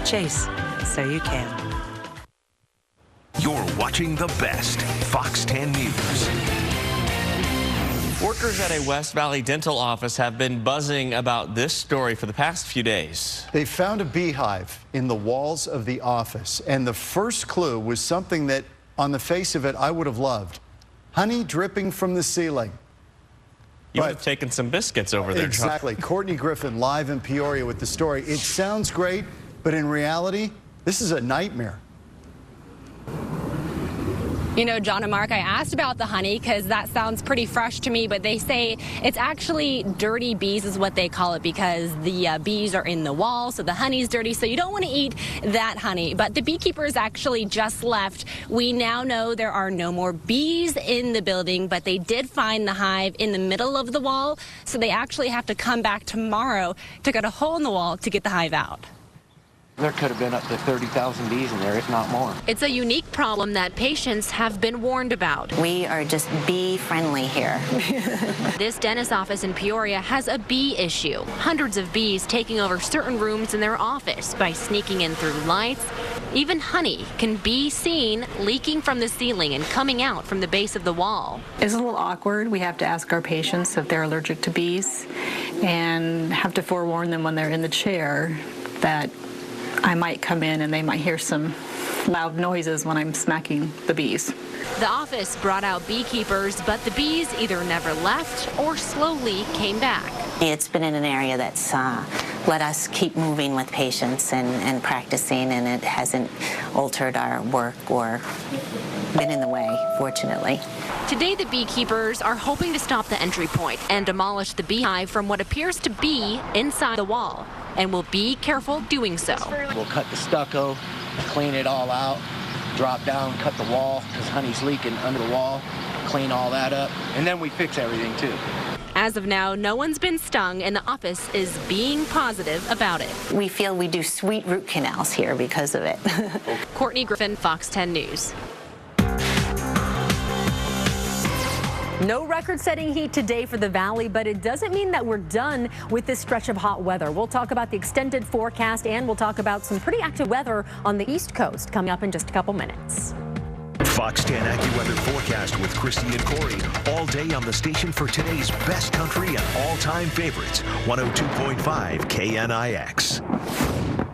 Chase, so you can. You're watching the best Fox 10 News. Workers at a West Valley dental office have been buzzing about this story for the past few days. They found a beehive in the walls of the office, and the first clue was something that, on the face of it, I would have loved. Honey dripping from the ceiling. You would have taken some biscuits over there, John. Exactly. Courtney Griffin live in Peoria with the story. It sounds great, but in reality, this is a nightmare. You know, John and Mark, I asked about the honey because that sounds pretty fresh to me, but they say it's actually dirty bees is what they call it because the bees are in the wall, so the honey's dirty, so you don't want to eat that honey. But the beekeepers actually just left. We now know there are no more bees in the building, but they did find the hive in the middle of the wall, so they actually have to come back tomorrow to cut a hole in the wall to get the hive out. There could have been up to 30,000 bees in there, if not more. It's a unique problem that patients have been warned about. We are just bee friendly here. This dentist office in Peoria has a bee issue. Hundreds of bees taking over certain rooms in their office by sneaking in through lights. Even honey can be seen leaking from the ceiling and coming out from the base of the wall. It's a little awkward. We have to ask our patients if they're allergic to bees and have to forewarn them when they're in the chair that I might come in and they might hear some loud noises when I'm smacking the bees. The office brought out beekeepers, but the bees either never left or slowly came back. It's been in an area that's let us keep moving with patients and practicing, and it hasn't altered our work or been in the way, fortunately. Today, the beekeepers are hoping to stop the entry point and demolish the beehive from what appears to be inside the wall, and will be careful doing so. We'll cut the stucco, clean it all out, drop down, cut the wall, because honey's leaking under the wall, clean all that up, and then we fix everything too. As of now, no one's been stung, and the office is being positive about it. We feel we do sweet root canals here because of it. Courtney Griffin, Fox 10 News. No record-setting heat today for the Valley, but it doesn't mean that we're done with this stretch of hot weather. We'll talk about the extended forecast, and we'll talk about some pretty active weather on the East Coast coming up in just a couple minutes. Fox 10 AccuWeather forecast with Christy and Corey all day on the station for today's best country and all-time favorites, 102.5 KNIX.